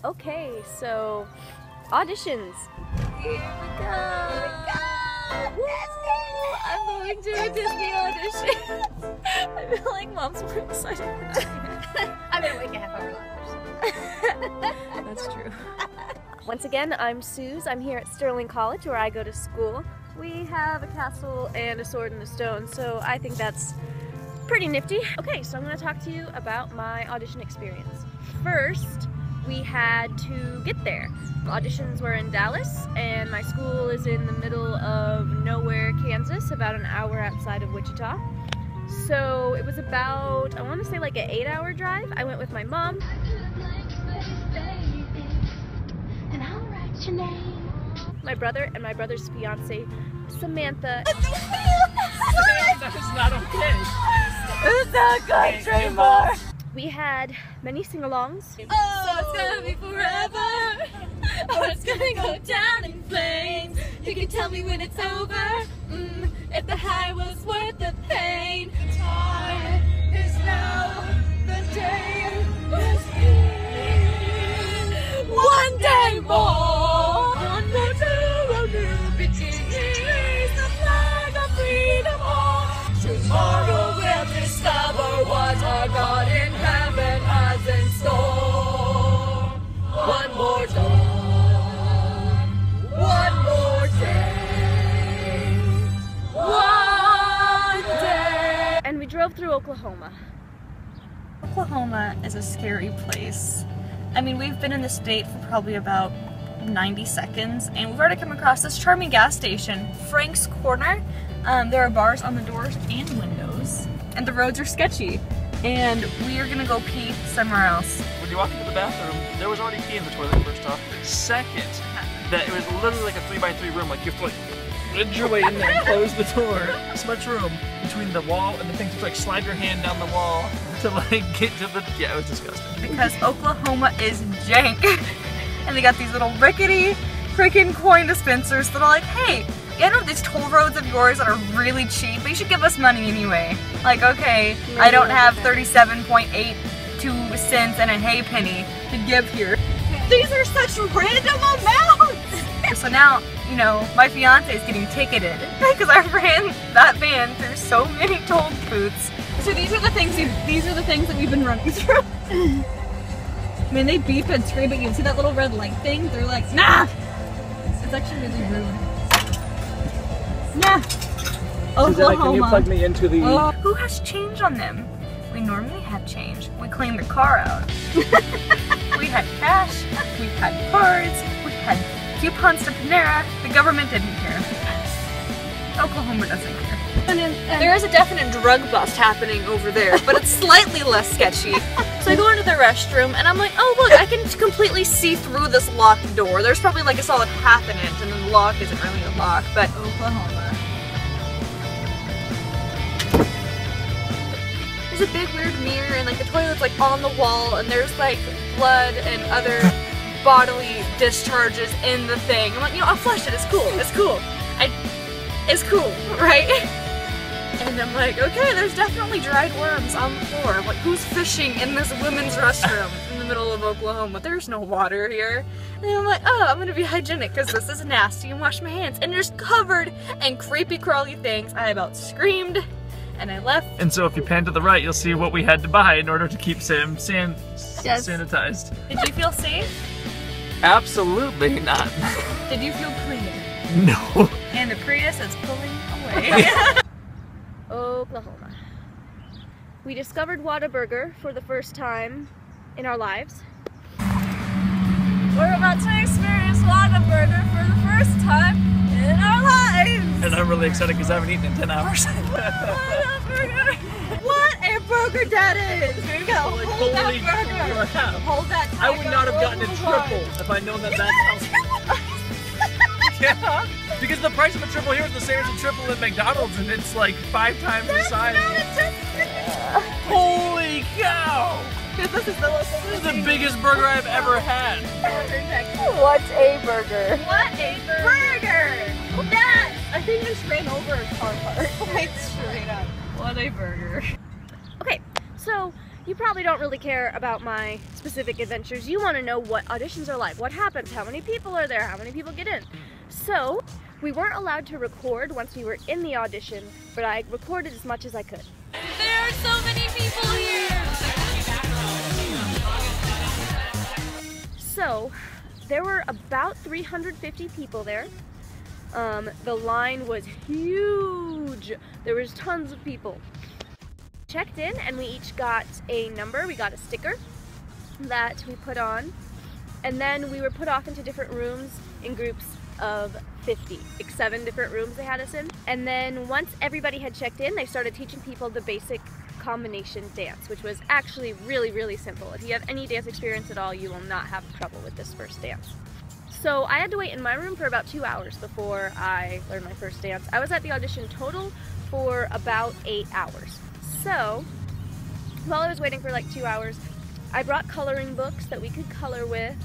Okay, so auditions. Here we go. Woo! I'm going to a Disney audition. I feel like Mom's more excited than I am. I'm gonna wake a half hour later. That's true. Once again, I'm Suze. I'm here at Sterling College where I go to school. We have a castle and a sword and a stone, so I think that's pretty nifty. Okay, so I'm going to talk to you about my audition experience. First, we had to get there. Auditions were in Dallas, and my school is in the middle of nowhere, Kansas, about an hour outside of Wichita. So it was about, I want to say like an 8-hour drive. I went with my mom. My brother and my brother's fiance, Samantha. That's not okay. It's not good, Trevor. We had many sing-alongs. Oh, it's gonna be forever. Oh, it's gonna go down in flames. You can tell me when it's over. If the high was worth the pain. The time is now. The day is here. One day more. One more to a new beginning. Raise the flag of freedom on. Tomorrow we'll discover what our God in heaven has in store. One more dawn. One more day. One day. And we drove through Oklahoma. Oklahoma is a scary place. I mean, we've been in the state for probably about 90 seconds, and we've already come across this charming gas station, Frank's Corner. There are bars on the doors and windows, and the roads are sketchy. And we are gonna go pee somewhere else. When you walk into the bathroom, there was already pee in the toilet first off. Second, that it was literally like a 3x3 room. Like you have to like wedge your way in there and close the door. So much room between the wall and the thing to like slide your hand down the wall to like get to the, yeah, it was disgusting. Because Oklahoma is jank. And they got these little rickety freaking coin dispensers that are like, hey, you know these toll roads of yours that are really cheap, but you should give us money anyway. Like, okay, I don't have 37.82 cents and a hay penny to give here. These are such random amounts! So now, you know, my fiance is getting ticketed because I ran that van through so many toll booths. So these are the things that we've been running through. I mean, they beep and scream at you. See that little red light thing? They're like, nah! It's actually really rude. Nah! Oklahoma. Can you plug me into the... Who has change on them? We normally have change. We clean the car out. We had cash, we had cards, we had coupons to Panera. The government didn't care. Oklahoma doesn't care. There is a definite drug bust happening over there, but it's slightly less sketchy. So I go into the restroom and I'm like, oh look, I can completely see through this locked door. There's probably like a solid ½ an inch and then the lock isn't really a lock, but Oklahoma. There's a big weird mirror and like the toilet's like on the wall and there's like blood and other bodily discharges in the thing. I'm like, you know, I'll flush it, it's cool, it's cool. It's cool, right? And I'm like, okay, there's definitely dried worms on the floor. I'm like, who's fishing in this women's restroom in the middle of Oklahoma? There's no water here. And I'm like, oh, I'm gonna be hygienic because this is nasty and wash my hands. And just covered in creepy crawly things. I about screamed and I left. And so if you pan to the right, you'll see what we had to buy in order to keep Sam sanitized. Did you feel safe? Absolutely not. Did you feel clean? No. And the Prius is pulling away. Oklahoma. We discovered Whataburger for the first time in our lives. We're about to experience Whataburger for the first time in our lives! And I'm really excited because I haven't eaten in 10 hours. Whataburger! What a burger that is! Here you go. Like, Hold that holy burger. crap. Hold that. I would not have gotten a triple if I'd known that that's how. Yeah, because the price of a triple here is the same as a triple at McDonald's, and it's like 5 times the size. Holy cow! This is the biggest burger I've ever had. What's a burger? What a burger! Yes! I think I just ran over a car park. Like straight up. What a burger. Okay, so you probably don't really care about my specific adventures. You want to know what auditions are like, what happens, how many people are there, how many people get in. So we weren't allowed to record once we were in the audition, but I recorded as much as I could. There are so many people here! So there were about 350 people there. The line was huge. There was tons of people. Checked in and we each got a number. We got a sticker that we put on, and then we were put off into different rooms in groups of 50. Like 7 different rooms they had us in. And then once everybody had checked in, they started teaching people the basic combination dance, which was actually really, really simple. If you have any dance experience at all, you will not have trouble with this first dance. So I had to wait in my room for about 2 hours before I learned my first dance. I was at the audition total for about 8 hours. So while I was waiting for like 2 hours, I brought coloring books that we could color with.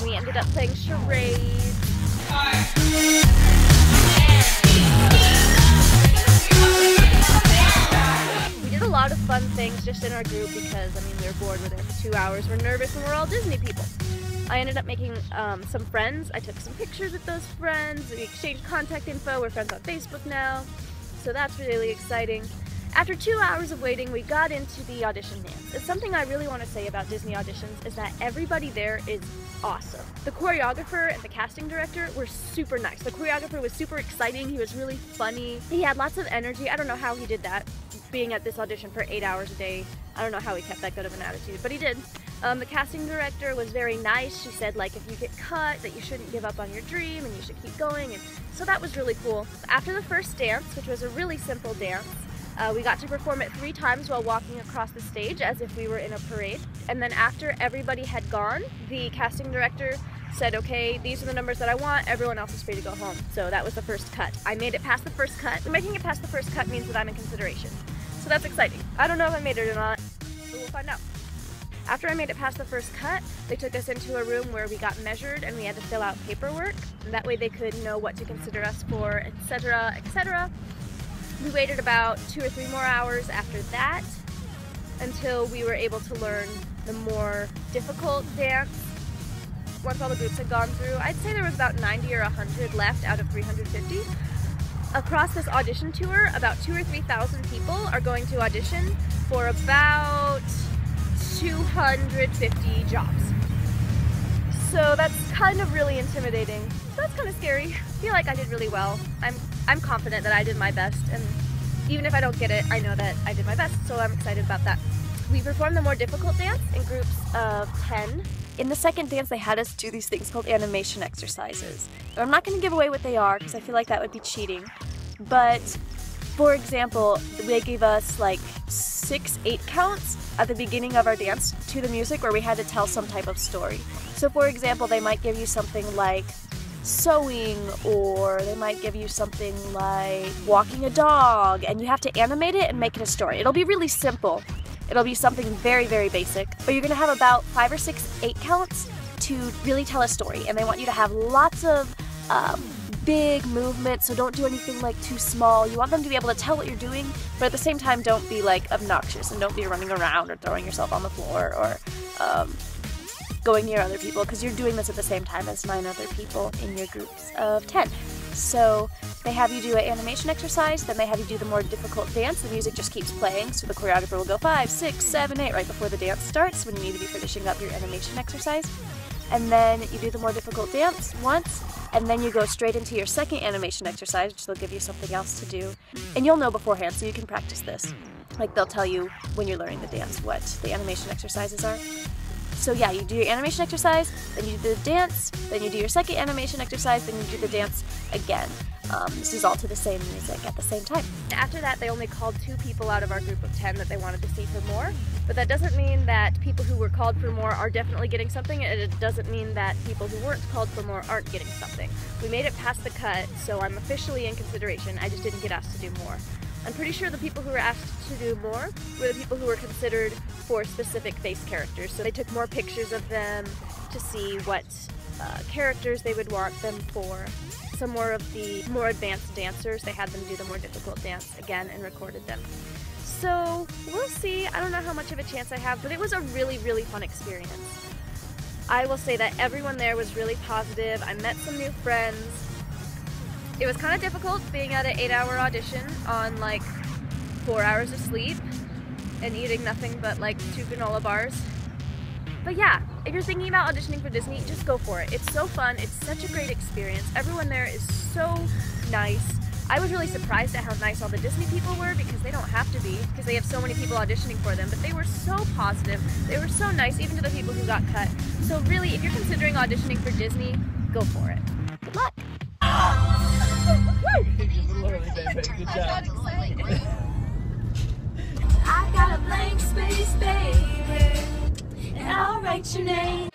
We ended up playing charades. We did a lot of fun things just in our group because, I mean, we were bored. We're there for 2 hours. We're nervous and we're all Disney people. I ended up making some friends. I took some pictures with those friends. We exchanged contact info. We're friends on Facebook now. So that's really exciting. After 2 hours of waiting, we got into the audition dance. It's something I really want to say about Disney auditions is that everybody there is awesome. The choreographer and the casting director were super nice. The choreographer was super exciting. He was really funny. He had lots of energy. I don't know how he did that, being at this audition for 8 hours a day. I don't know how he kept that good of an attitude, but he did. The casting director was very nice. She said, like, if you get cut, that you shouldn't give up on your dream and you should keep going, and so that was really cool. After the first dance, which was a really simple dance, we got to perform it 3 times while walking across the stage as if we were in a parade. And then after everybody had gone, the casting director said, okay, these are the numbers that I want, everyone else is free to go home. So that was the first cut. I made it past the first cut. Making it past the first cut means that I'm in consideration. So that's exciting. I don't know if I made it or not, but we'll find out. After I made it past the first cut, they took us into a room where we got measured and we had to fill out paperwork. And that way they could know what to consider us for, etc., etc. We waited about 2 or 3 more hours after that until we were able to learn the more difficult dance. Once all the groups had gone through, I'd say there was about 90 or 100 left out of 350. Across this audition tour, about 2,000 or 3,000 people are going to audition for about 250 jobs. So that's kind of really intimidating. So that's kind of scary. I feel like I did really well. I'm confident that I did my best, and even if I don't get it, I know that I did my best, so I'm excited about that. We performed the more difficult dance in groups of 10. In the second dance, they had us do these things called animation exercises. I'm not going to give away what they are because I feel like that would be cheating, but for example, they gave us like 6 8 counts at the beginning of our dance to the music where we had to tell some type of story. So for example, they might give you something like sewing, or they might give you something like walking a dog, and you have to animate it and make it a story. It'll be really simple. It'll be something very, very basic, but you're gonna have about 5 or 6 8 counts to really tell a story, and they want you to have lots of big movements, so don't do anything like too small. You want them to be able to tell what you're doing, but at the same time don't be like obnoxious, and don't be running around or throwing yourself on the floor or going near other people, because you're doing this at the same time as 9 other people in your groups of 10. So they have you do an animation exercise, then they have you do the more difficult dance. The music just keeps playing, so the choreographer will go 5, 6, 7, 8 right before the dance starts when you need to be finishing up your animation exercise. And then you do the more difficult dance once, and then you go straight into your second animation exercise, which they'll give you something else to do. And you'll know beforehand, so you can practice this. Like, they'll tell you when you're learning the dance what the animation exercises are. So yeah, you do your animation exercise, then you do the dance, then you do your second animation exercise, then you do the dance again. This is all to the same music at the same time. After that, they only called 2 people out of our group of 10 that they wanted to see for more, but that doesn't mean that people who were called for more are definitely getting something, and it doesn't mean that people who weren't called for more aren't getting something. We made it past the cut, so I'm officially in consideration. I just didn't get asked to do more. I'm pretty sure the people who were asked to do more were the people who were considered for specific face characters. So they took more pictures of them to see what characters they would want them for. some more of the more advanced dancers. They had them do the more difficult dance again and recorded them. So we'll see. I don't know how much of a chance I have, but it was a really, really fun experience. I will say that everyone there was really positive. I met some new friends. It was kind of difficult being at an 8-hour audition on like 4 hours of sleep and eating nothing but like 2 granola bars. But yeah, if you're thinking about auditioning for Disney, just go for it. It's so fun. It's such a great experience. Everyone there is so nice. I was really surprised at how nice all the Disney people were because they don't have to be, because they have so many people auditioning for them, but they were so positive. They were so nice, even to the people who got cut. So really, if you're considering auditioning for Disney, go for it. Good luck! Good job. I got a blank space, baby, and I'll write your name.